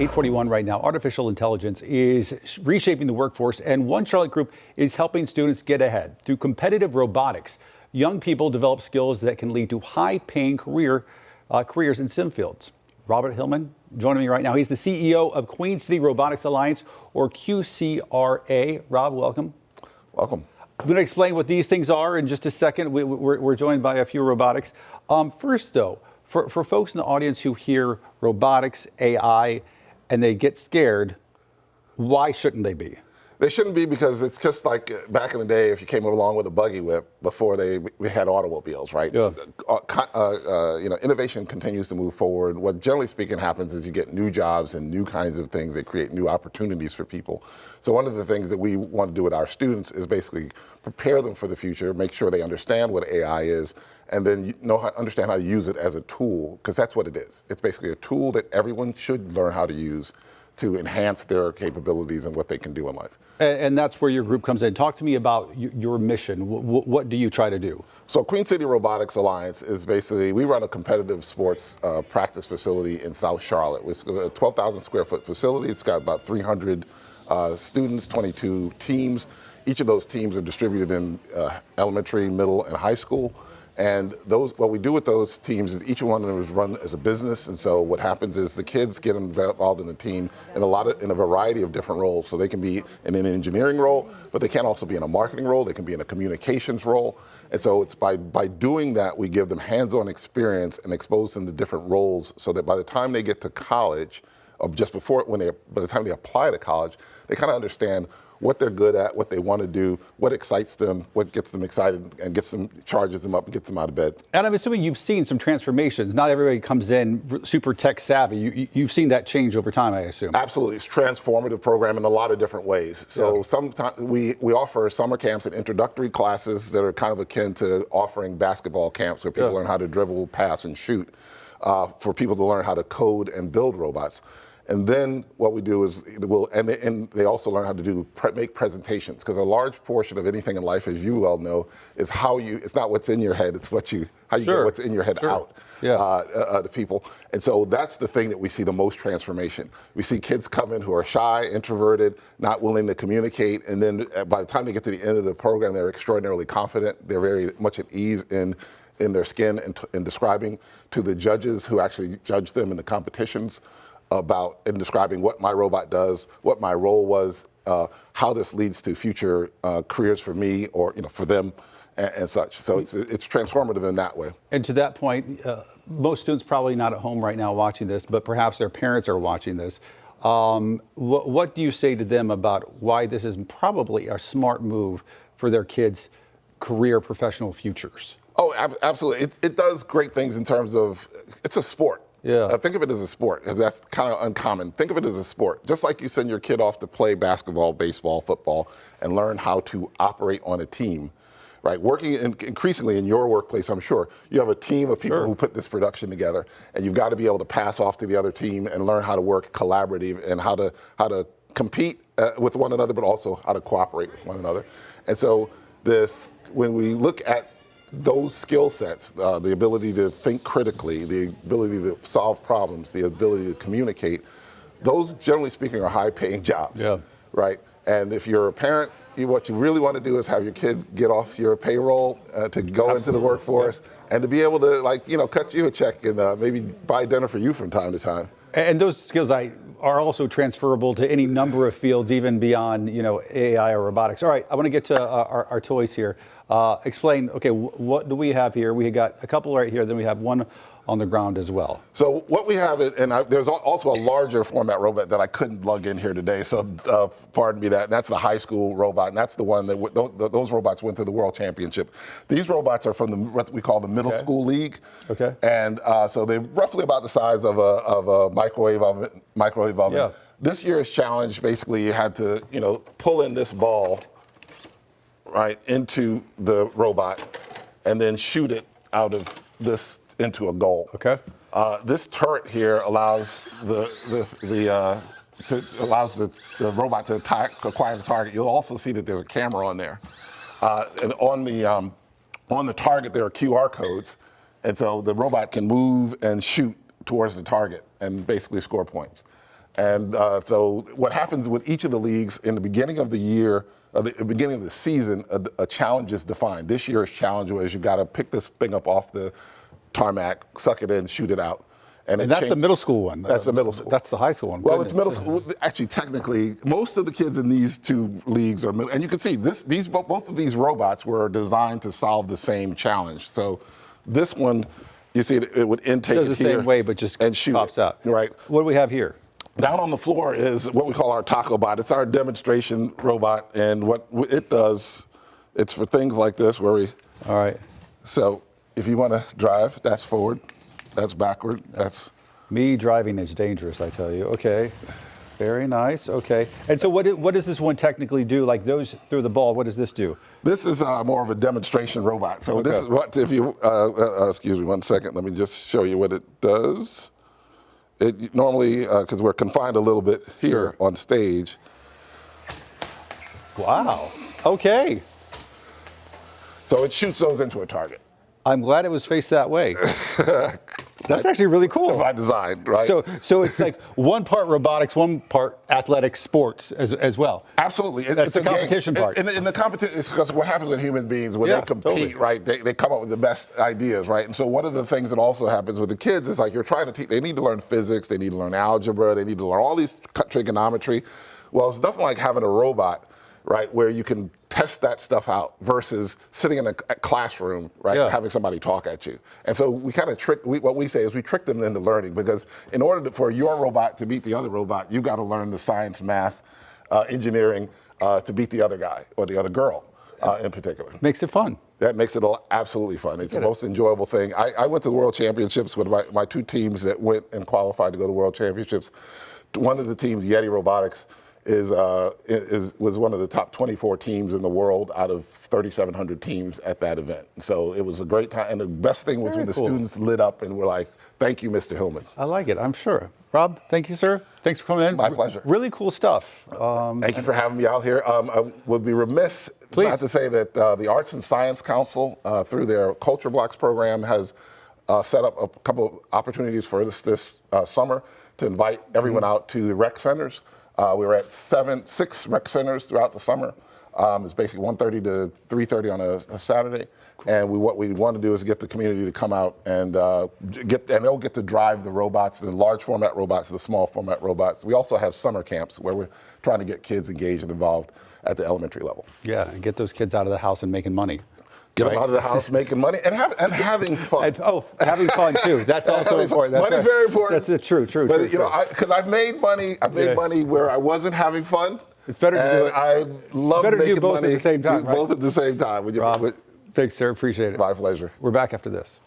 8:41 right now. Artificial intelligence is reshaping the workforce, and One Charlotte Group is helping students get ahead. Through competitive robotics, young people develop skills that can lead to high-paying careers in STEM fields. Robert Hillman joining me right now. He's the CEO of Queen City Robotics Alliance, or QCRA. Rob, welcome. Welcome. I'm going to explain what these things are in just a second. We're joined by a few robotics. First, though, for folks in the audience who hear robotics, AI, and they get scared, why shouldn't they be? They shouldn't be, because it's just like back in the day, if you came along with a buggy whip before we had automobiles, right? Yeah. Innovation continues to move forward. What generally speaking happens is you get new jobs and new kinds of things that create new opportunities for people. So one of the things that we want to do with our students is basically prepare them for the future, make sure they understand what AI is, and then understand how to use it as a tool, because that's what it is. It's basically a tool that everyone should learn how to use to enhance their capabilities and what they can do in life. And that's where your group comes in. Talk to me about your mission. What do you try to do? So Queen City Robotics Alliance is basically, we run a competitive sports practice facility in South Charlotte. It's a 12,000 square foot facility. It's got about 300 students, 22 teams. Each of those teams are distributed in elementary, middle, and high school. And what we do with those teams is each one of them is run as a business. And so what happens is the kids get involved in the team in a variety of different roles. So they can be in an engineering role, but they can also be in a marketing role. They can be in a communications role. And so it's by doing that, we give them hands-on experience and expose them to different roles, so that by the time they get to college, or just before, by the time they apply to college, they kind of understand what they're good at, what they want to do, what excites them, what gets them excited, and charges them up and gets them out of bed. And I'm assuming you've seen some transformations. Not everybody comes in super tech savvy. You've seen that change over time, I assume. Absolutely. It's a transformative program in a lot of different ways. So sometimes we offer summer camps and introductory classes that are kind of akin to offering basketball camps, where people learn how to dribble, pass, and shoot, for people to learn how to code and build robots. And then what we do is and they also learn how to make presentations, because a large portion of anything in life, as you well know, is it's not what's in your head, it's how you get what's in your head out to people. And so that's the thing that we see the most transformation. We see kids come in who are shy, introverted, not willing to communicate, and then by the time they get to the end of the program, they're extraordinarily confident. They're very much at ease in their skin and describing to the judges who actually judge them in the competitions in describing what my robot does, what my role was, how this leads to future careers for me or for them, and such. So it's transformative in that way. And to that point, most students probably not at home right now watching this, but perhaps their parents are watching this. What do you say to them about why this is probably a smart move for their kids' career, professional futures? Oh, absolutely. It does great things in terms of, it's a sport. Yeah. Think of it as a sport, because that's kind of uncommon. Think of it as a sport. Just like you send your kid off to play basketball, baseball, football, and learn how to operate on a team, right? Working increasingly in your workplace, I'm sure, you have a team of people who put this production together, and you've got to be able to pass off to the other team and learn how to work collaborative and how to compete with one another, but also how to cooperate with one another. And so when we look at those skill sets, the ability to think critically, the ability to solve problems, the ability to communicate, those, generally speaking, are high-paying jobs, right? And if you're a parent, what you really want to do is have your kid get off your payroll to go into the workforce and to be able to, cut you a check and maybe buy dinner for you from time to time. And those skills are also transferable to any number of fields, even beyond, AI or robotics. All right, I want to get to our toys here. Explain, okay, what do we have here? We got a couple right here, then we have one on the ground as well. So what we have, there's also a larger format robot that I couldn't lug in here today, so pardon me that. That's the high school robot, and that's the one that those robots went to the World Championship. These robots are from what we call the Middle School League. Okay. And so they're roughly about the size of a microwave oven. Yeah. This year's challenge, basically, you had to pull in this ball right into the robot and then shoot it out of this into a goal. Okay. This turret here allows the robot to acquire the target. You'll also see that there's a camera on there, and on the target there are QR codes, and so the robot can move and shoot towards the target and basically score points. And so what happens with each of the leagues in the beginning of the year, the beginning of the season, a challenge is defined. This year's challenge was you've got to pick this thing up off the tarmac, suck it in, shoot it out. And that's the middle school one. That's the middle school. That's the high school one. Well, it's middle school. Actually, technically, most of the kids in these two leagues are middle. And you can see both of these robots were designed to solve the same challenge. So this one, you see, it would intake it it the here same way, but just and shoot pops it, out. Right. What do we have here? Down on the floor is what we call our taco bot. It's our demonstration robot, and what it does, it's for things like this where we. All right. So if you want to drive, that's forward, that's backward, that's. Me driving is dangerous, I tell you. Okay. Very nice. Okay. And so what does this one technically do? Like those through the ball, what does this do? This is more of a demonstration robot. So this is what, if you, excuse me 1 second, let me just show you what it does. It normally, because we're confined a little bit here on stage. Wow. Okay. So it shoots those into a target. I'm glad it was faced that way. That's actually really cool. By design, right? So it's like one part robotics, one part athletic sports as well. Absolutely. That's it's the a competition game. part. In the competition, it's because what happens with human beings when they compete, totally. right? They come up with the best ideas, right? And so one of the things that also happens with the kids is like you're trying to teach, they need to learn physics, they need to learn algebra, they need to learn all these trigonometry. Well, it's nothing like having a robot, right, where you can test that stuff out versus sitting in a classroom, right, having somebody talk at you. And so we kind of what we say is we trick them into learning, because in order for your robot to beat the other robot, you've got to learn the science, math, engineering to beat the other guy or the other girl in particular. Makes it fun. That makes it absolutely fun. It's the most enjoyable thing. I went to the World Championships with my two teams that went and qualified to go to World Championships. One of the teams, City Robotics, was one of the top 24 teams in the world out of 3,700 teams at that event. So it was a great time. And the best thing was when the students lit up and were like, "Thank you, Mr. Hillman." I like it, I'm sure. Rob, thank you, sir. Thanks for coming in. My pleasure. Really cool stuff. Thank you for having me out here. I would be remiss not to say that the Arts and Science Council, through their Culture Blocks program, has set up a couple of opportunities for this summer to invite everyone out to the rec centers. We were at 6 rec centers throughout the summer. It's basically 1:30 to 3:30 on a Saturday. And what we want to do is get the community to come out and they'll get to drive the robots, the large format robots, the small format robots. We also have summer camps where we're trying to get kids engaged and involved at the elementary level. Yeah, and get those kids out of the house and making money. Get them out of the house making money and having fun. Having fun too. That's also important. Money's very important. That's true. But you know, because I've made money. I've made money where I wasn't having fun. It's better to do it. I love making both money at the same time. Both at the same time. Rob, thanks, sir. Appreciate it. My pleasure. We're back after this.